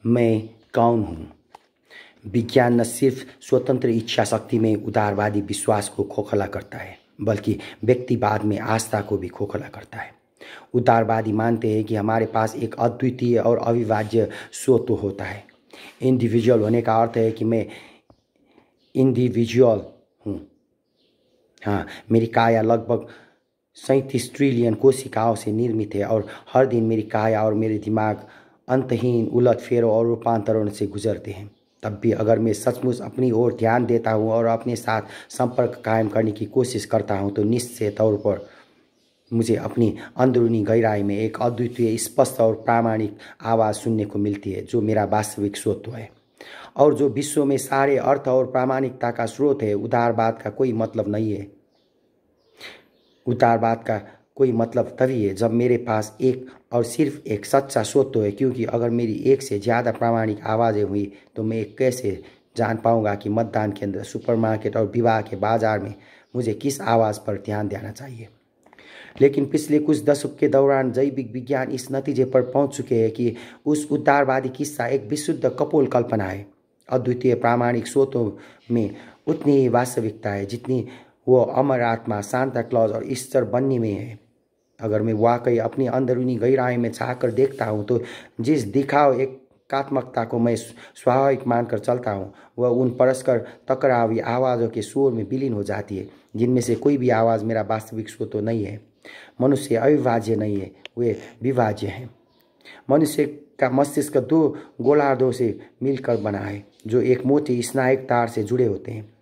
मैं कौन हूँ? विज्ञान न सिर्फ स्वतंत्र इच्छा शक्ति में उदारवादी विश्वास को खोखला करता है, बल्कि व्यक्तिवाद में आस्था को भी खोखला करता है। उदारवादी मानते हैं कि हमारे पास एक अद्वितीय और अविभाज्य स्वत्व होता है। इंडिविजुअल होने का अर्थ है कि मैं इंडिविजुअल हूँ। हाँ, मेरी काया लगभग 37 ट्रिलियन कोशिकाओं से निर्मित है और हर दिन मेरी काया और मेरे दिमाग अंतहीन उलटफेरों और रूपांतरण से गुजरते हैं। तब भी अगर मैं सचमुच अपनी ओर ध्यान देता हूँ और अपने साथ संपर्क कायम करने की कोशिश करता हूँ तो निश्चित तौर पर मुझे अपनी अंदरूनी गहराई में एक अद्वितीय, स्पष्ट और प्रामाणिक आवाज़ सुनने को मिलती है, जो मेरा वास्तविक स्वत्व है और जो विश्व में सारे अर्थ और प्रामाणिकता का स्रोत है। उदारवाद का कोई मतलब नहीं है। उदारवाद का कोई मतलब तभी है जब मेरे पास एक और सिर्फ एक सच्चा स्वत्व है, क्योंकि अगर मेरी एक से ज़्यादा प्रामाणिक आवाज़ें हुई तो मैं कैसे जान पाऊंगा कि मतदान केंद्र, सुपरमार्केट और विवाह के बाजार में मुझे किस आवाज़ पर ध्यान देना चाहिए। लेकिन पिछले कुछ दशक के दौरान जैविक विज्ञान इस नतीजे पर पहुंच चुके हैं कि उस उदारवादी किस्सा एक विशुद्ध कपोल कल्पना है। अद्वितीय प्रामाणिक स्रोतों में उतनी ही वास्तविकता है जितनी वो अमर आत्मा, सांता क्लॉज और ईस्टर बनने में है। अगर मैं वाकई अपनी अंदरूनी गहराई में झाँककर देखता हूँ तो जिस दिखाव एकात्मकता को मैं स्वाभाविक मानकर चलता हूँ वह उन परस्पर टकरावी आवाज़ों के शोर में विलीन हो जाती है, जिनमें से कोई भी आवाज़ मेरा वास्तविक स्वत्व नहीं है। मनुष्य अविभाज्य नहीं है, वे विभाज्य हैं। मनुष्य का मस्तिष्क दो गोलार्धों से मिलकर बना है जो एक मोटी स्नायिक तार से जुड़े होते हैं।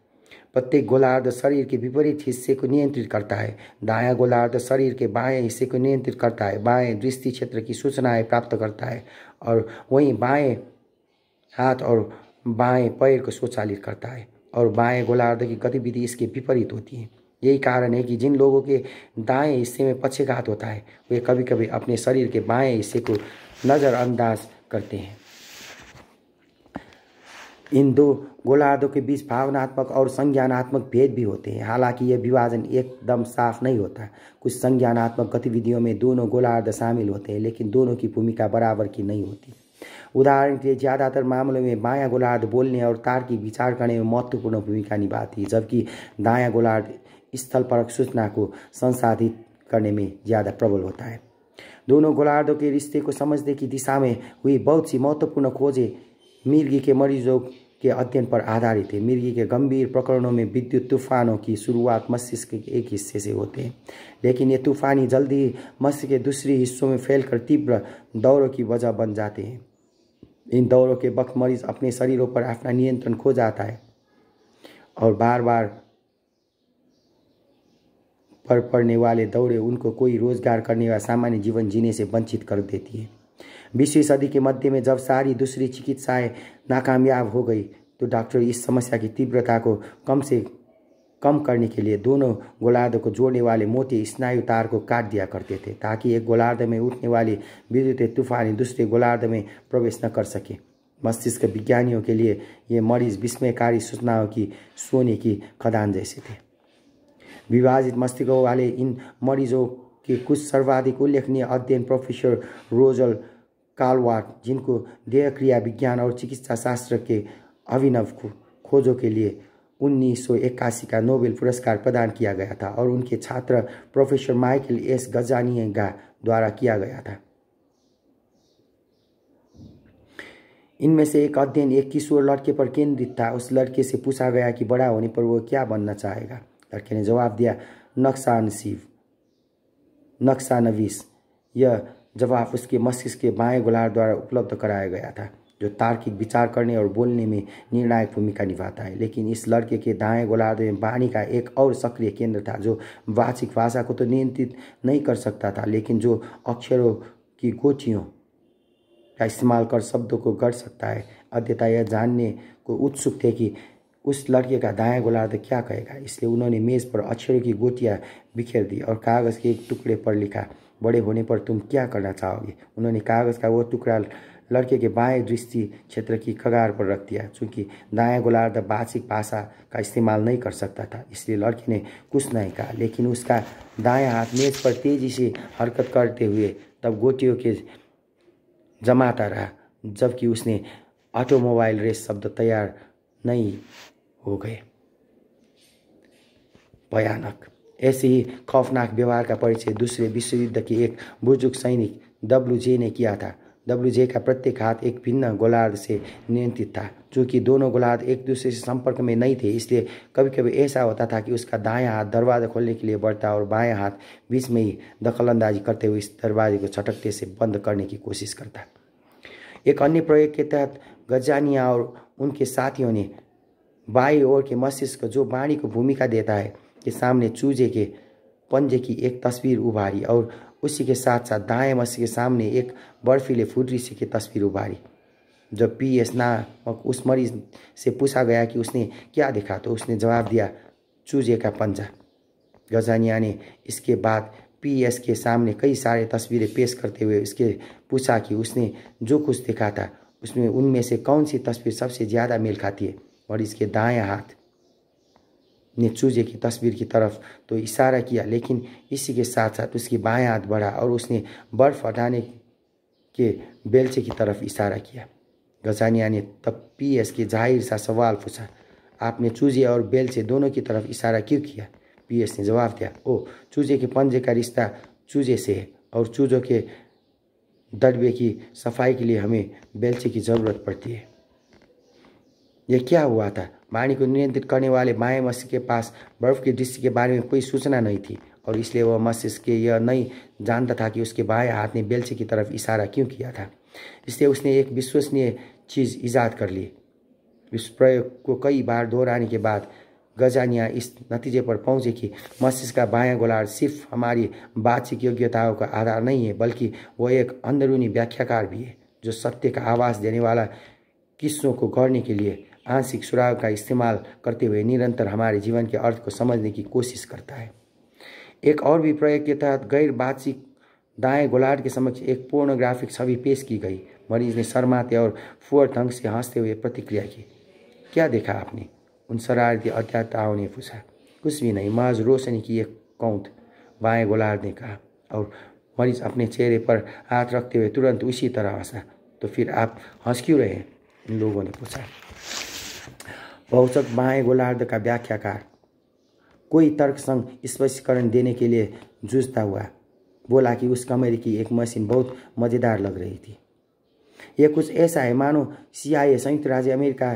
प्रत्येक गोलार्ध शरीर के विपरीत हिस्से को नियंत्रित करता है। दायां गोलार्ध शरीर के बाएं हिस्से को नियंत्रित करता है, बाएं दृष्टि क्षेत्र की सूचनाएं प्राप्त करता है और वहीं बाएं हाथ और बाएं पैर को स्वचालित करता है और बाएं गोलार्ध की गतिविधि इसके विपरीत होती है। यही कारण है कि जिन लोगों के दाएं हिस्से में पक्षाघात होता है वे कभी कभी अपने शरीर के बाएं हिस्से को नज़रअंदाज करते हैं। इन दो गोलार्धों के बीच भावनात्मक और संज्ञानात्मक भेद भी होते हैं। हालांकि यह विभाजन एकदम साफ नहीं होता। कुछ संज्ञानात्मक गतिविधियों में दोनों गोलार्ध शामिल होते हैं, लेकिन दोनों की भूमिका बराबर की नहीं होती। उदाहरण के लिए ज़्यादातर मामलों में बायां गोलार्ध बोलने और तार्किक विचार करने में महत्वपूर्ण भूमिका निभाती है, जबकि दायां गोलार्ध स्थलपरक सूचना को संसाधित करने में ज़्यादा प्रबल होता है। दोनों गोलार्धों के रिश्ते को समझने की दिशा में हुई बहुत सी महत्वपूर्ण खोजें मिर्गी के मरीजों के अध्ययन पर आधारित है। मिर्गी के गंभीर प्रकरणों में विद्युत तूफानों की शुरुआत मस्तिष्क के एक हिस्से से होते हैं, लेकिन ये तूफानी जल्दी ही मस्तिष्क के दूसरे हिस्सों में फैलकर तीव्र दौरों की वजह बन जाते हैं। इन दौरों के वक्त मरीज अपने शरीरों पर अपना नियंत्रण खो जाता है और बार बार पर पड़ने वाले दौरे उनको कोई रोजगार करने या सामान्य जीवन जीने से वंचित कर देती है। 20वीं सदी के मध्य में जब सारी दूसरी चिकित्साएं नाकामयाब हो गई तो डॉक्टर इस समस्या की तीव्रता को कम से कम करने के लिए दोनों गोलार्धों को जोड़ने वाले मोटे स्नायु तार को काट दिया करते थे, ताकि एक गोलार्ध में उठने वाली विद्युत तूफानी दूसरे गोलार्ध में प्रवेश न कर सके। मस्तिष्क विज्ञानियों के लिए ये मरीज विस्मयकारी सूचनाओं की सोने की खदान जैसे थे। विभाजित मस्तिष्कों वाले इन मरीजों के कुछ सर्वाधिक उल्लेखनीय अध्ययन प्रोफेसर रोजर कालवार्ट, जिनको देह क्रिया विज्ञान और चिकित्सा शास्त्र के अभिनव खोजों के लिए 1981 का नोबेल पुरस्कार प्रदान किया गया था, और उनके छात्र प्रोफेसर माइकल एस गजानिगा द्वारा किया गया था। इनमें से एक अध्ययन एक किशोर लड़के पर केंद्रित था। उस लड़के से पूछा गया कि बड़ा होने पर वो क्या बनना चाहेगा। लड़के ने जवाब दिया, नक्शानवीस। यह जवाब उसके मस्तिष्क के बाएं गोलार्ध द्वारा उपलब्ध कराया गया था, जो तार्किक विचार करने और बोलने में निर्णायक भूमिका निभाता है। लेकिन इस लड़के के दाएं गोलार्ध में वाणी का एक और सक्रिय केंद्र था, जो वाचिक भाषा को तो नियंत्रित नहीं कर सकता था, लेकिन जो अक्षरों की गोटियों का इस्तेमाल कर शब्दों को गढ़ सकता है। अध्येता यह जानने को उत्सुक थे कि उस लड़के का दायां गोलार्ध क्या कहेगा, इसलिए उन्होंने मेज पर अक्षरों की गोटियां बिखेर दी और कागज़ के एक टुकड़े पर लिखा, बड़े होने पर तुम क्या करना चाहोगे। उन्होंने कागज़ का वो टुकड़ा लड़के के बाएं दृष्टि क्षेत्र की कगार पर रख दिया। चूंकि दायां गोलार्ध वाचिक भाषा का इस्तेमाल नहीं कर सकता था, इसलिए लड़के ने कुछ नहीं कहा, लेकिन उसका दायां हाथ मेज पर तेजी से हरकत करते हुए तब गोटियों के जमाता रहा। जबकि उसने ऑटोमोबाइल रेस शब्द तैयार नहीं हो गए। भयानक। ऐसे ही खौफनाक व्यवहार का परिचय दूसरे विश्व युद्ध के एक बुजुर्ग सैनिक WJ ने किया था। WJ का प्रत्येक हाथ एक भिन्न गोलार्ध से नियंत्रित था। चूंकि दोनों गोलार्ध एक दूसरे से संपर्क में नहीं थे, इसलिए कभी कभी ऐसा होता था कि उसका दायां हाथ दरवाज़ा खोलने के लिए बढ़ता और बायां हाथ बीच में ही दखलंदाजी करते हुए इस दरवाजे को झटकते से बंद करने की कोशिश करता। एक अन्य प्रयोग के तहत गजानिया और उनके साथियों ने बाईं ओर के मस्तिष्क, जो वाणी को भूमिका देता है, के सामने चूजे के पंजे की एक तस्वीर उभारी और उसी के साथ साथ दाएं मस्तिष्क के सामने एक बर्फीले फुर्री से की तस्वीर उभारी। जब PS नामक उस मरीज से पूछा गया कि उसने क्या देखा, तो उसने जवाब दिया, चूजे का पंजा। गजानिया ने इसके बाद PS के सामने कई सारे तस्वीरें पेश करते हुए इसके पूछा कि उसने जो कुछ देखा था उसमें उनमें से कौन सी तस्वीर सबसे ज़्यादा मेल खाती है। मरीज के दाएं हाथ ने चूजे की तस्वीर की तरफ तो इशारा किया, लेकिन इसी के साथ साथ उसकी बायां हाथ बढ़ा और उसने बर्फ हटाने के बेलचे की तरफ इशारा किया। गजानिया ने तब PS के जाहिर सा सवाल पूछा, आपने चूजे और बेलचे दोनों की तरफ इशारा क्यों किया? PS ने जवाब दिया, ओ, चूजे के पंजे का रिश्ता चूजे से है और चूजों के दड़बे की सफाई के लिए हमें बेलचे की ज़रूरत पड़ती है। यह क्या हुआ था? वाणी को नियंत्रित करने वाले बाएं मस्तिष्क के पास बर्फ की दृष्टि के बारे में कोई सूचना नहीं थी और इसलिए वह मस्तिष्क यह नहीं जानता था कि उसके बाएं हाथ ने बेलचे की तरफ इशारा क्यों किया था। इसलिए उसने एक विश्वसनीय चीज़ ईजाद कर ली। इस प्रयोग को कई बार दोहराने के बाद गजानिया इस नतीजे पर पहुंचे कि मस्तिष्क का बायां गोलार्ध सिर्फ हमारी बातचीत योग्यताओं का आधार नहीं है, बल्कि वह एक अंदरूनी व्याख्याकार भी है जो सत्य का आवाज़ देने वाला किस्सों को गढ़ने के लिए आंशिक सुराग का इस्तेमाल करते हुए निरंतर हमारे जीवन के अर्थ को समझने की कोशिश करता है। एक और भी प्रयोग के तहत गैर बातचीत दाएं गोलार्ध के समक्ष एक पोर्नोग्राफिक छवि पेश की गई। मरीज ने शर्माते और फुअर ढंग से हंसते हुए प्रतिक्रिया की, क्या देखा आपने? उन शरारती अत्याचारियों ने पूछा। कुछ भी नहीं, महज रोशनी की एक कौंध, बाएं गोलार्ध ने कहा और मरीज अपने चेहरे पर हाथ रखते हुए तुरंत उसी तरह हंसा। तो फिर आप हंस क्यों रहे? इन लोगों ने पूछा। भौतिक बाएं गोलार्ध का व्याख्याकार कोई तर्कसंग स्पष्टीकरण देने के लिए जूझता हुआ बोला कि उस कमरे की एक मशीन बहुत मज़ेदार लग रही थी। यह कुछ ऐसा है मानो CIA संयुक्त राज्य अमेरिका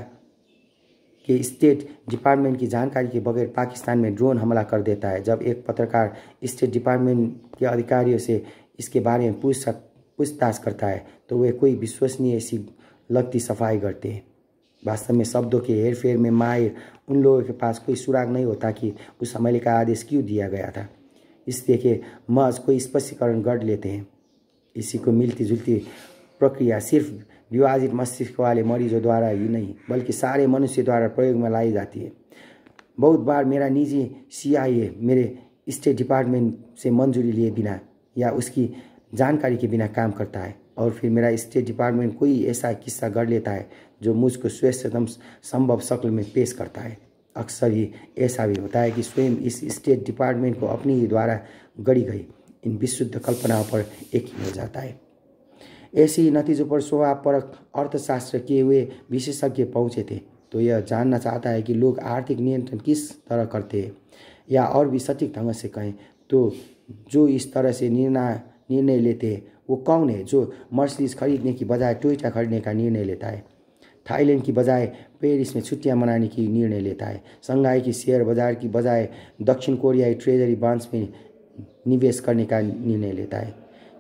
के स्टेट डिपार्टमेंट की जानकारी के बगैर पाकिस्तान में ड्रोन हमला कर देता है। जब एक पत्रकार स्टेट डिपार्टमेंट के अधिकारियों से इसके बारे में पूछताछ करता है तो वे कोई विश्वसनीय सी लगती सफाई करते हैं। वास्तव में शब्दों के हेरफेर में माहिर उन लोगों के पास कोई सुराग नहीं होता कि उस हमले का आदेश क्यों दिया गया था, इसलिए कि महज कोई स्पष्टीकरण गढ़ लेते हैं। इसी को मिलती जुलती प्रक्रिया सिर्फ विभाजित मस्तिष्क वाले मरीजों द्वारा ही नहीं बल्कि सारे मनुष्य द्वारा प्रयोग में लाई जाती है। बहुत बार मेरा निजी CIA मेरे स्टेट डिपार्टमेंट से मंजूरी लिए बिना या उसकी जानकारी के बिना काम करता है और फिर मेरा स्टेट डिपार्टमेंट कोई ऐसा किस्सा गढ़ लेता है जो मुझको श्रेष्ठतम संभव शक्ल में पेश करता है। अक्सर ही ऐसा भी होता है कि स्वयं इस स्टेट डिपार्टमेंट को अपनी ही द्वारा गढ़ी गई इन विशुद्ध कल्पनाओं पर यकीन हो जाता है। ऐसे ही नतीजों पर स्वभावपरक अर्थशास्त्र किए हुए विशेषज्ञ पहुँचे थे। तो यह जानना चाहता है कि लोग आर्थिक नियंत्रण किस तरह करते हैं, या और भी सटीक ढंग से कहें तो जो इस तरह से निर्णय लेते हैं वो कौन है जो मर्सिडीज खरीदने की बजाय टोयोटा खरीदने का निर्णय लेता है, थाईलैंड की बजाय पेरिस में छुट्टियां मनाने की निर्णय लेता है, शंघाई की शेयर बाजार की बजाय दक्षिण कोरियाई ट्रेजरी बॉन्ड्स में निवेश करने का निर्णय लेता है।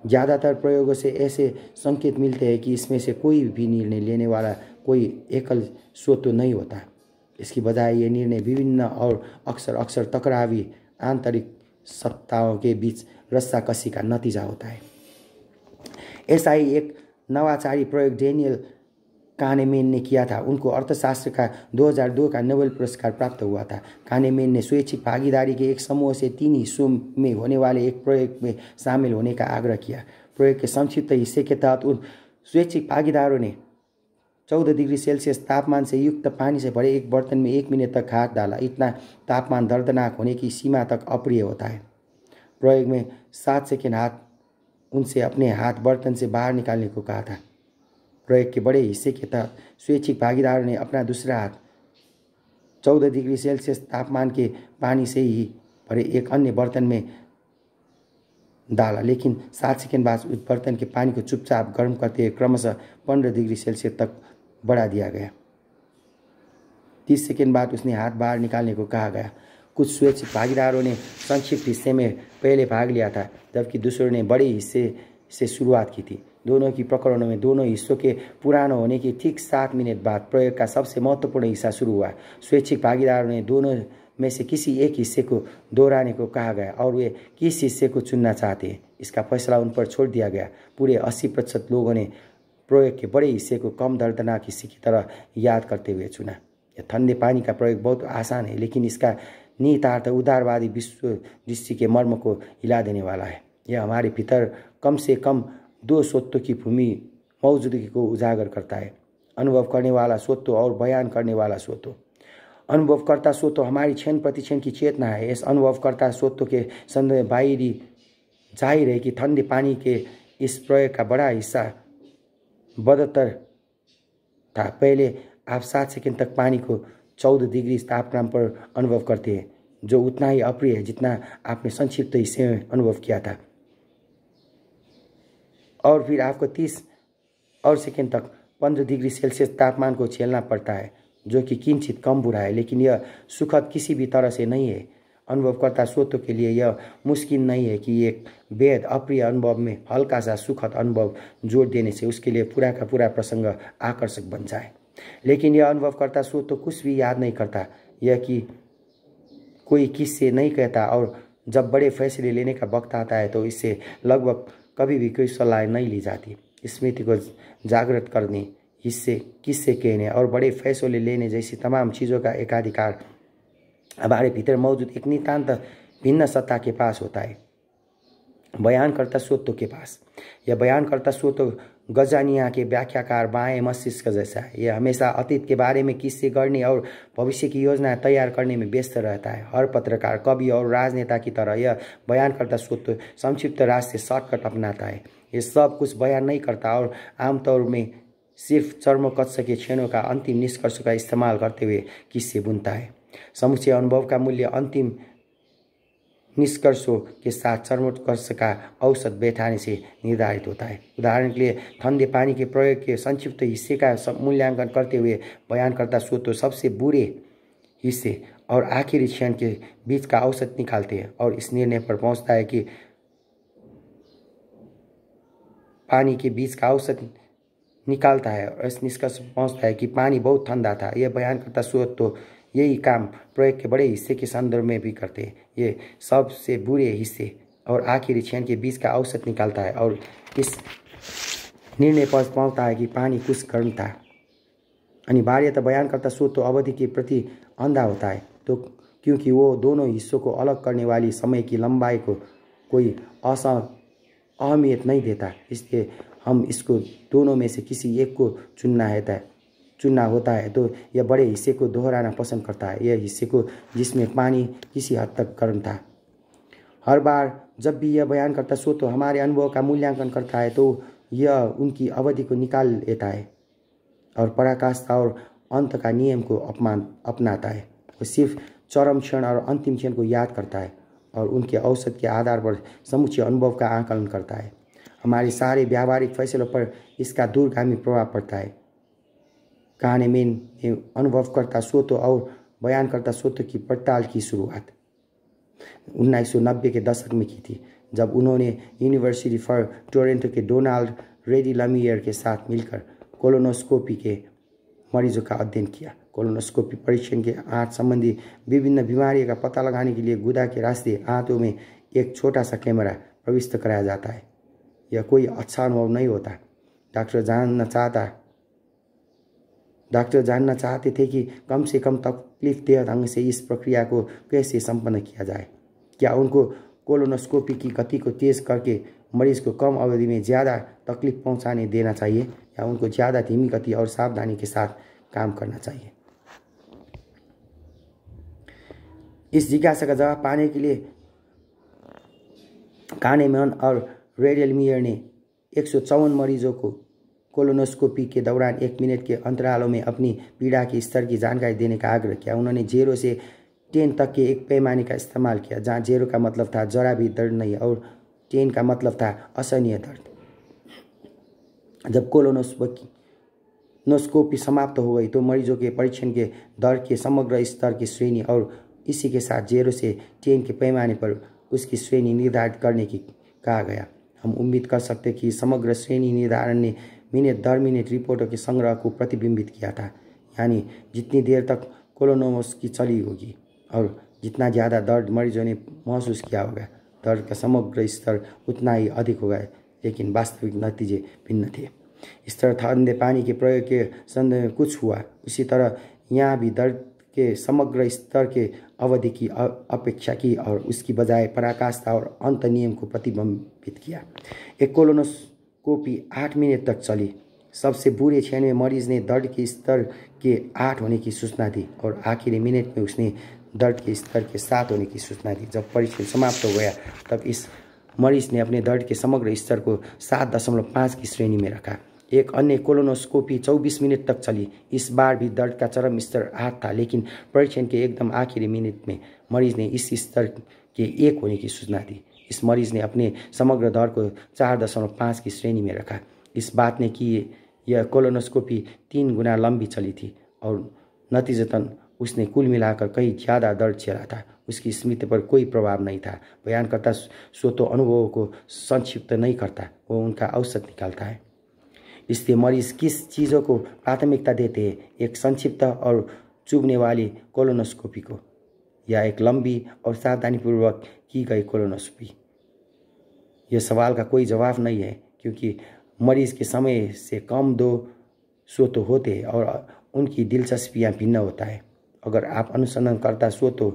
ज़्यादातर प्रयोगों से ऐसे संकेत मिलते हैं कि इसमें से कोई भी निर्णय लेने वाला कोई एकल स्रोत तो नहीं होता। इसकी बजाय ये निर्णय विभिन्न और अक्सर टकरावी आंतरिक सत्ताओं के बीच रस्साकसी का नतीजा होता है। ऐसा ही एक नवाचारी प्रयोग डेनियल कानेमेन ने किया था। उनको अर्थशास्त्र का 2002 का नोबेल पुरस्कार प्राप्त हुआ था। कानेमेन ने स्वैच्छिक भागीदारी के एक समूह से 3 हिस्सों में होने वाले एक प्रयोग में शामिल होने का आग्रह किया। प्रयोग के संक्षिप्त हिस्से के तहत उन स्वैच्छिक भागीदारों ने 14 डिग्री सेल्सियस तापमान से युक्त पानी से भरे एक बर्तन में 1 मिनट तक हाथ डाला। इतना तापमान दर्दनाक होने की सीमा तक अप्रिय होता है। प्रयोग में 7 सेकेंड उनसे अपने हाथ बर्तन से बाहर निकालने को कहा था। प्रयोग के बड़े हिस्से के तहत स्वैच्छिक भागीदारों ने अपना दूसरा हाथ 14 डिग्री सेल्सियस तापमान के पानी से ही भरे एक अन्य बर्तन में डाला, लेकिन 7 सेकंड बाद उस बर्तन के पानी को चुपचाप गर्म करते हुए क्रमशः 15 डिग्री सेल्सियस तक बढ़ा दिया गया। 30 सेकंड बाद उसने हाथ बाहर निकालने को कहा गया। कुछ स्वैच्छिक भागीदारों ने संक्षिप्त हिस्से में पहले भाग लिया था, जबकि दूसरों ने बड़े हिस्से से शुरुआत की थी। दोनों की प्रकरणों में दोनों हिस्सों के पुराना होने के ठीक 7 मिनट बाद प्रयोग का सबसे महत्वपूर्ण हिस्सा शुरू हुआ। स्वैच्छिक भागीदारों ने दोनों में से किसी एक हिस्से को दोहराने को कहा गया और वे किस हिस्से को चुनना चाहते हैं, इसका फैसला उन पर छोड़ दिया गया। पूरे 80% लोगों ने प्रयोग के बड़े हिस्से को कम दर्दनाक हिस्से की तरह याद करते हुए चुना। यह ठंडे पानी का प्रयोग बहुत आसान है, लेकिन इसका निहितार्थ उदारवादी विश्व दृष्टि के मर्म को हिला देने वाला है। यह हमारे भीतर कम से कम 2 स्वत्वों की भूमि मौजूदगी को उजागर करता है, अनुभव करने वाला स्वत्व और बयान करने वाला स्वत्व। अनुभवकर्ता स्वत्व हमारी क्षण प्रतिक्षण की चेतना है। इस अनुभवकर्ता स्वत्व के संदर्भ में बाहरी जाहिर है कि ठंडे पानी के इस प्रयोग का बड़ा हिस्सा बदतर था। पहले आप 7 सेकंड तक पानी को 14 डिग्री तापमान पर अनुभव करते हैं, जो उतना ही अप्रिय है जितना आपने संक्षिप्त हिस्से में अनुभव किया था, और फिर आपको 30 और सेकंड तक 15 डिग्री सेल्सियस तापमान को झेलना पड़ता है, जो कि किंचित कम बुरा है, लेकिन यह सुखद किसी भी तरह से नहीं है। अनुभवकर्ता स्वत्व के लिए यह मुश्किल नहीं है कि एक बेहद अप्रिय अनुभव में हल्का सा सुखद अनुभव जोड़ देने से उसके लिए पूरा का पूरा प्रसंग आकर्षक बन जाए। लेकिन यह अनुभवकर्ता स्वत्व कुछ भी याद नहीं करता, यह कि कोई किससे नहीं कहता, और जब बड़े फैसले लेने का वक्त आता है तो इससे लगभग कभी भी कोई सलाह नहीं ली जाती। स्मृति को जागृत करने, हिस्से किससे कहने और बड़े फैसले लेने जैसी तमाम चीज़ों का एकाधिकार हमारे भीतर मौजूद एक नितांत भिन्न सत्ता के पास होता है, बयानकर्ता स्वत्व के पास। यह बयानकर्ता स्वत्व गजानिया के व्याख्याकार बाएं मस्तिष्क जैसा है। यह हमेशा अतीत के बारे में किस्से गढ़ने और भविष्य की योजना तैयार करने में व्यस्त रहता है। हर पत्रकार, कवि और राजनेता की तरह यह बयानकर्ता स्वत्व संक्षिप्त रास्ते शॉर्टकट अपनाता है। ये सब कुछ बयान नहीं करता और आमतौर में सिर्फ चर्मकच्छ के क्षणों का अंतिम निष्कर्ष का इस्तेमाल करते हुए किस्से बुनता है। समुचे अनुभव का मूल्य अंतिम निष्कर्षों के साथ चर्मोत्कर्ष का औसत बैठाने से निर्धारित होता है। उदाहरण के लिए ठंडे पानी के प्रयोग के संक्षिप्त हिस्से का मूल्यांकन करते हुए बयानकर्ता स्वत्व सबसे बुरे हिस्से और आखिरी क्षण के बीच का औसत निकालते हैं और इस निर्णय पर पहुंचता है कि पानी के बीच का औसत निकालता है और इस निष्कर्ष पर पहुंचता है कि पानी बहुत ठंडा था। यह बयानकर्ता स्वत्व यही काम प्रयोग के बड़े हिस्से के संदर्भ में भी करते हैं। ये सबसे बुरे हिस्से और आखिरी क्षण के बीच का औसत निकालता है और इस निर्णय पर पहुंचता है कि पानी कुछ गर्म था। अनिवार्यतः बयानकर्ता स्वत्व अवधि के प्रति अंधा होता है, तो क्योंकि वो दोनों हिस्सों को अलग करने वाली समय की लंबाई को कोई अहमियत नहीं देता। इसलिए हम इसको दोनों में से किसी एक को चुनना होता है तो यह बड़े हिस्से को दोहराना पसंद करता है, यह हिस्से को जिसमें पानी किसी हद तक गर्म था। हर बार जब भी यह बयानकर्ता स्वत्व हमारे अनुभव का मूल्यांकन करता है तो यह उनकी अवधि को निकाल लेता है और पराकाष्ठा और अंत का नियम को अपनाता है। वो सिर्फ चरम क्षण और अंतिम क्षण को याद करता है और उनके औसत के आधार पर समुचे अनुभव का आकलन करता है। हमारे व्यावहारिक फैसलों पर इसका दूरगामी प्रभाव पड़ता है। kahneman ने अनुभवकर्ता स्वत्व और बयानकर्ता स्वत्व की पड़ताल की शुरुआत 1990 के दशक में की थी, जब उन्होंने यूनिवर्सिटी फॉर टोरंटो के डोनाल्ड रेडी लमियर के साथ मिलकर कोलोनोस्कोपी के मरीजों का अध्ययन किया। कोलोनोस्कोपी परीक्षण के आंत संबंधी विभिन्न बीमारियों का पता लगाने के लिए गुदा के रास्ते आंतों में एक छोटा सा कैमरा प्रविष्ट कराया जाता है। यह कोई अच्छा अनुभव नहीं होता। डॉक्टर जानना चाहते थे कि कम से कम तकलीफदेह ढंग से इस प्रक्रिया को कैसे संपन्न किया जाए। क्या उनको कोलोनोस्कोपी की गति को तेज करके मरीज को कम अवधि में ज़्यादा तकलीफ पहुंचाने देना चाहिए या उनको ज़्यादा धीमी गति और सावधानी के साथ काम करना चाहिए। इस जिज्ञासा का जवाब पाने के लिए kahneman और रेडी लमियर ने 154 मरीजों को कोलोनोस्कोपी के दौरान 1 मिनट के अंतरालों में अपनी पीड़ा के स्तर की जानकारी देने का आग्रह किया। उन्होंने 0 से 10 तक के एक पैमाने का इस्तेमाल किया, जहाँ 0 का मतलब था जरा भी दर्द नहीं और 10 का मतलब था असहनीय दर्द। जब कोलोनोस्कोपी समाप्त हो गई तो मरीजों के परीक्षण के दर्द के समग्र स्तर की श्रेणी और इसी के साथ 0 से 10 के पैमाने पर उसकी श्रेणी निर्धारित करने की कहा गया। हम उम्मीद कर सकते कि समग्र श्रेणी निर्धारण ने मिनट दर मिनट रिपोर्टों के संग्रह को प्रतिबिंबित किया था, यानी जितनी देर तक कोलोनोस्कोपी चली होगी और जितना ज़्यादा दर्द मरीजों ने महसूस किया होगा, दर्द का समग्र स्तर उतना ही अधिक होगा, लेकिन वास्तविक नतीजे भिन्न थे। इस तरह ठंडे पानी के प्रयोग के संदर्भ में कुछ हुआ, उसी तरह यहाँ भी दर्द के समग्र स्तर के अवधि की अपेक्षा की और उसकी बजाय पराकाष्ठा और अंत नियम को प्रतिबिंबित किया। एक कोलोनोस्कोपी 8 मिनट तक चली। सबसे बुरे क्षण में मरीज ने दर्द के स्तर के 8 होने की सूचना दी और आखिरी मिनट में उसने दर्द के स्तर के 7 होने की सूचना दी। जब परीक्षण समाप्त हो गया तब इस मरीज ने अपने दर्द के समग्र स्तर को 7.5 की श्रेणी में रखा। एक अन्य कोलोनोस्कोपी 24 मिनट तक चली। इस बार भी दर्द का चरम स्तर 8 था, लेकिन परीक्षण के एकदम आखिरी मिनट में मरीज ने इस स्तर के 1 होने की सूचना दी। इस मरीज ने अपने समग्र दर्द को 4.5 की श्रेणी में रखा। इस बात ने कि यह कोलोनोस्कोपी 3 गुना लंबी चली थी और नतीजतन उसने कुल मिलाकर कहीं ज़्यादा दर्द झेला था। उसकी स्मृति पर कोई प्रभाव नहीं था। बयानकर्ता स्वतः अनुभवों को संक्षिप्त नहीं करता, वो उनका औसत निकालता है। इसलिए मरीज किस चीज़ों को प्राथमिकता देते हैं, एक संक्षिप्त और चुभने वाली कोलोनोस्कोपी को या एक लंबी और सावधानीपूर्वक की गई कोलोनोस्कोपी? यह सवाल का कोई जवाब नहीं है, क्योंकि मरीज के समय से कम 2 स्वतः होते हैं और उनकी दिलचस्पियाँ भिन्न होता है। अगर आप अनुसंधानकर्ता स्वतः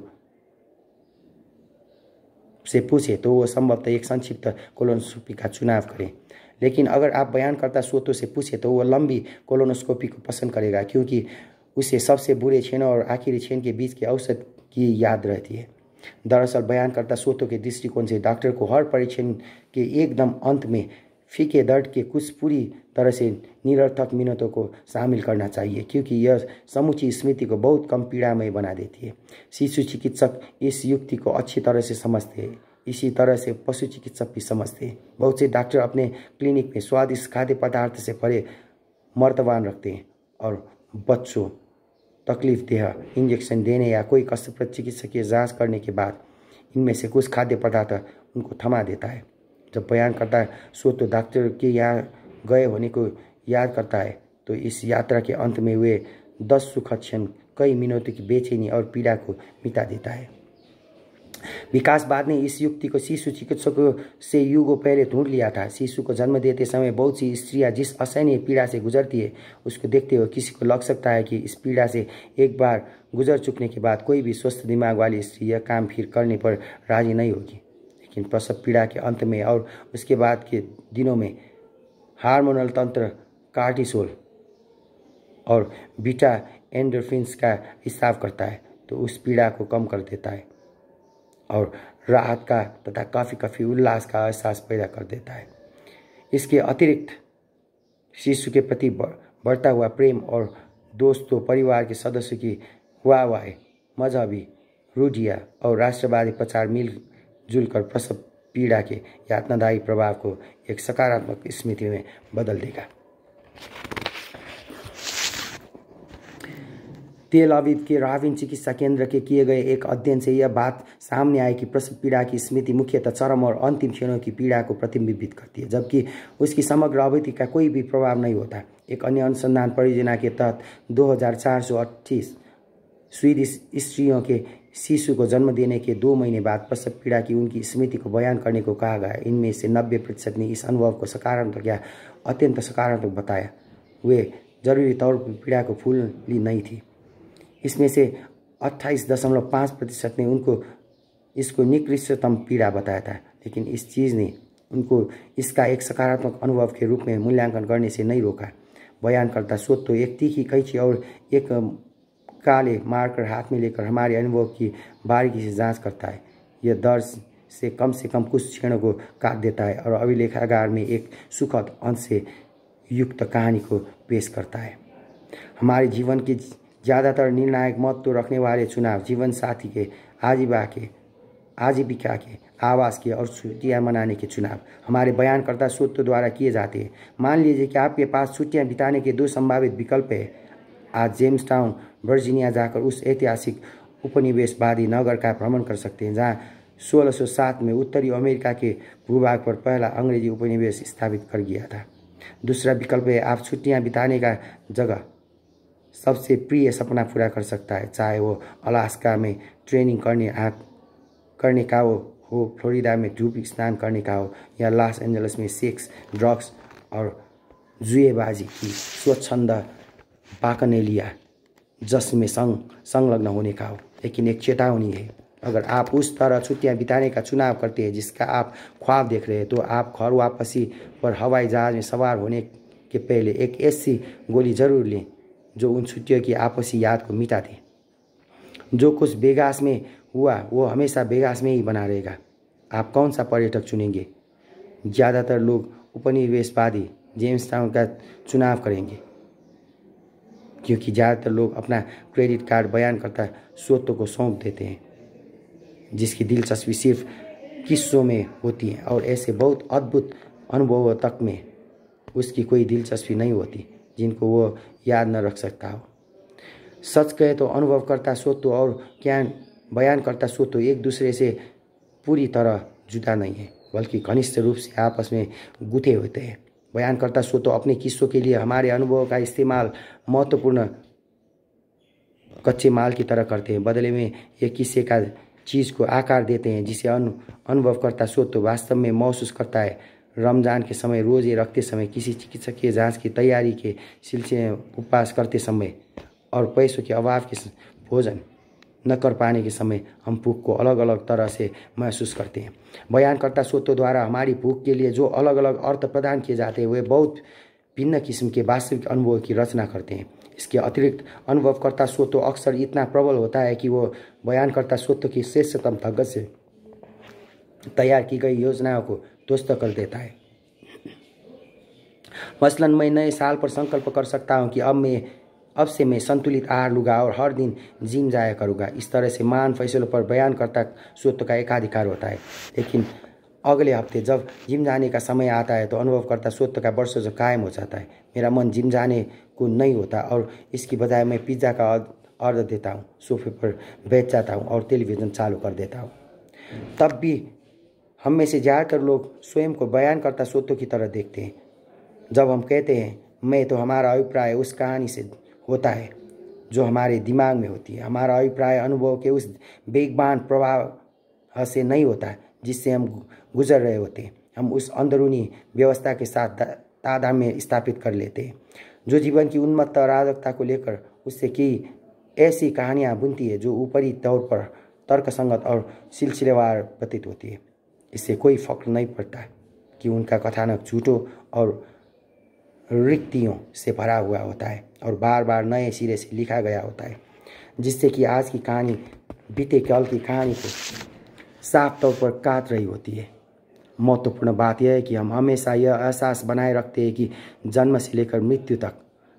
से पूछे तो वो संभवतः एक संक्षिप्त कोलोनोस्कोपी का चुनाव करें, लेकिन अगर आप बयानकर्ता स्वतः से पूछे तो वो लंबी कोलोनोस्कोपी को पसंद करेगा, क्योंकि उसे सबसे बुरे क्षणों और आखिरी क्षण के बीच के औसत की याद रहती है। दरअसल बयानकर्ता स्वतः के दृष्टिकोण से डॉक्टर को हर परीक्षण के एकदम अंत में फीके दर्द के कुछ पूरी तरह से निरर्थक मिनटों को शामिल करना चाहिए, क्योंकि यह समूची स्मृति को बहुत कम पीड़ामय बना देती है। शिशु चिकित्सक इस युक्ति को अच्छी तरह से समझते हैं, इसी तरह से पशु चिकित्सक भी समझते हैं। बहुत से डॉक्टर अपने क्लिनिक में स्वादिष्ट खाद्य पदार्थ से भरे मर्तबान रखते हैं और बच्चों तकलीफदेह इंजेक्शन देने या कोई कष्टप्रद चिकित्सकीय जांच करने के बाद इनमें से कुछ खाद्य पदार्थ उनको थमा देता है। जब बयानकर्ता स्वतः डॉक्टर के यहाँ गए होने को याद करता है तो इस यात्रा के अंत में वे 10 सुखद क्षण कई मिनटों की बेचैनी और पीड़ा को मिटा देता है। विकासवाद ने इस युक्ति को शिशु चिकित्सकों से युगों पहले ढूंढ लिया था। शिशु को जन्म देते समय बहुत सी स्त्रियां जिस असहनीय पीड़ा से गुजरती है, उसको देखते हुए किसी को लग सकता है कि इस पीड़ा से एक बार गुजर चुकने के बाद कोई भी स्वस्थ दिमाग वाली स्त्री यह काम फिर करने पर राजी नहीं होगी। लेकिन प्रसव पीड़ा के अंत में और उसके बाद के दिनों में हार्मोनल तंत्र कार्टिसोल और बीटा एंडोर्फिन्स का स्राव करता है, तो उस पीड़ा को कम कर देता है और राहत का तथा काफ़ी उल्लास का एहसास पैदा कर देता है। इसके अतिरिक्त शिशु के प्रति बढ़ता हुआ प्रेम और दोस्तों, परिवार के सदस्यों की वाह मजहबी रूढ़ियाँ और राष्ट्रवादी प्रचार मिलजुल कर प्रसव पीड़ा के यातनादायी प्रभाव को एक सकारात्मक स्मृति में बदल देगा। तेल अवीव के राविन चिकित्सा केंद्र के किए गए एक अध्ययन से यह बात सामने आई कि प्रसव पीड़ा की स्मृति मुख्यतः चरम और अंतिम क्षणों की पीड़ा को प्रतिबिंबित करती है, जबकि उसकी समग्र अवधि का कोई भी प्रभाव नहीं होता। एक अन्य अनुसंधान परियोजना के तहत 2428 स्वीडिश स्त्रियों के शिशु को जन्म देने के 2 महीने बाद प्रसव पीड़ा की उनकी स्मृति को बयान करने को कहा गया। इनमें से 90% ने इस अनुभव को सकारात्मक या अत्यंत सकारात्मक बताया। वे जरूरी तौर पर पीड़ा को भूली नहीं थी। इसमें से 28.5% ने उनको इसको निकृष्टतम पीड़ा बताया था, लेकिन इस चीज़ ने उनको इसका एक सकारात्मक अनुभव के रूप में मूल्यांकन करने से नहीं रोका। बयानकर्ता स्वतः एक तीखी कैंची और एक काले मार्कर हाथ में लेकर हमारे अनुभव की बारीकी से जांच करता है। यह दर्द से कम कुछ क्षणों को काट देता है और अभिलेखागार में एक सुखद अंश से युक्त कहानी को पेश करता है। हमारे जीवन के ज़्यादातर निर्णायक महत्व रखने वाले चुनाव जीवन साथी के आजीविका के, आवास के और छुट्टियां मनाने के चुनाव हमारे बयानकर्ता स्रोतों द्वारा किए जाते हैं। मान लीजिए कि आपके पास छुट्टियां बिताने के 2 संभावित विकल्प हैं। आज जेम्सटाउन वर्जीनिया जाकर उस ऐतिहासिक उपनिवेशवादी नगर का भ्रमण कर सकते हैं जहां 1607 में उत्तरी अमेरिका के भूभाग पर पहला अंग्रेजी उपनिवेश स्थापित कर गया था। दूसरा विकल्प है आप छुट्टियां बिताने का जगह सबसे प्रिय सपना पूरा कर सकता है, चाहे वो अलास्का में ट्रेनिंग करने का हो, फ्लोरिडा में डूब स्नान करने का हो, या लॉस एंजल्स में सेक्स, ड्रग्स और जुएबाजी की स्वच्छंद बाकनेलिया जिसमें संलग्न होने का हो। लेकिन एक चेतावनी है, अगर आप उस तरह छुट्टियां बिताने का चुनाव करते हैं जिसका आप ख्वाब देख रहे हैं, तो आप घर वापसी पर हवाई जहाज में सवार होने के पहले एक ऐसी गोली जरूर लें जो उन छुट्टियों की आपसी याद को मिटा दे। जो कुछ वेगास में हुआ वो हमेशा वेगास में ही बना रहेगा। आप कौन सा पर्यटक चुनेंगे? ज़्यादातर लोग उपनिवेशवादी जेम्सटाउन का चुनाव करेंगे क्योंकि ज़्यादातर लोग अपना क्रेडिट कार्ड बयानकर्ता स्रोतों को सौंप देते हैं जिसकी दिलचस्पी सिर्फ किस्सों में होती है और ऐसे बहुत अद्भुत अनुभवों तक में उसकी कोई दिलचस्पी नहीं होती जिनको वो याद न रख सकता हो। सच कहे तो अनुभवकर्ता स्रोतों और ज्ञान बयानकर्ता स्रोतों एक दूसरे से पूरी तरह जुदा नहीं है, बल्कि घनिष्ठ रूप से आपस में गुथे होते हैं। बयानकर्ता स्रोतों अपने किस्सों के लिए हमारे अनुभवों का इस्तेमाल महत्वपूर्ण कच्चे माल की तरह करते हैं। बदले में ये किस्से का चीज़ को आकार देते हैं जिसे अनुभवकर्ता स्रोतों वास्तव में महसूस करता है। रमज़ान के समय रोजे रखते समय, किसी चिकित्सकीय जांच की तैयारी के सिलसिले में उपवास करते समय और पैसों के अभाव के भोजन न कर पाने के समय हम भूख को अलग अलग तरह से महसूस करते हैं। बयानकर्ता स्रोतों द्वारा हमारी भूख के लिए जो अलग अलग अर्थ प्रदान किए जाते हैं वे बहुत भिन्न किस्म के वास्तविक अनुभवों की रचना करते हैं। इसके अतिरिक्त अनुभवकर्ता स्रोतों अक्सर इतना प्रबल होता है कि वो बयानकर्ता स्रोतों की श्रेष्ठतम ताकत से तैयार की गई योजनाओं को ध्वस्त कर देता है। मसलन मैं नए साल पर संकल्प कर सकता हूँ कि अब से मैं संतुलित आहार लूँगा और हर दिन जिम जाया करूँगा। इस तरह से महान फैसलों पर बयानकर्ता स्रोतों का एकाधिकार होता है। लेकिन अगले हफ्ते जब जिम जाने का समय आता है तो अनुभवकर्ता स्रोतों का वर्चस्व कायम हो जाता है। मेरा मन जिम जाने को नहीं होता और इसकी बजाय मैं पिज्ज़ा का ऑर्डर देता हूँ, सोफे पर बैठ जाता हूँ और टेलीविज़न चालू कर देता हूँ। तब भी हम में से ज़्यादातर लोग स्वयं को बयानकर्ता स्रोतों की तरह देखते हैं। जब हम कहते हैं मैं, तो हमारा अभिप्राय उस कहानी से होता है जो हमारे दिमाग में होती है। हमारा अभिप्राय अनुभव के उस बेगबान प्रवाह से नहीं होता जिससे हम गुजर रहे होते हैं। हम उस अंदरूनी व्यवस्था के साथ तादात्म्य स्थापित कर लेते हैं जो जीवन की उन्मत्त अराजकता को लेकर उससे कई ऐसी कहानियाँ बुनती है जो ऊपरी तौर पर तर्कसंगत और सिलसिलेवार प्रतीत होती है। इससे कोई फर्क नहीं पड़ता कि उनका कथानक झूठों और रिक्तियों से भरा हुआ होता है और बार बार नए सिरे से लिखा गया होता है, जिससे कि आज की कहानी बीते कल की कहानी को साफ तौर पर काट रही होती है। महत्वपूर्ण बात यह है कि हम हमेशा यह एहसास बनाए रखते हैं कि जन्म से लेकर मृत्यु तक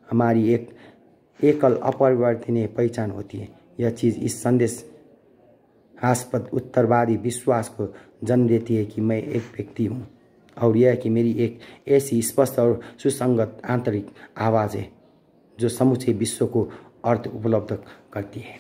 हमारी एक एकल अपरिवर्तनीय पहचान होती है। यह चीज़ इस संदेहास्पद उत्तरवादी विश्वास को जन्म देती है कि मैं एक व्यक्ति हूँ और यह कि मेरी एक ऐसी स्पष्ट और सुसंगत आंतरिक आवाज़ है जो समूचे विश्व को अर्थ उपलब्ध करती है।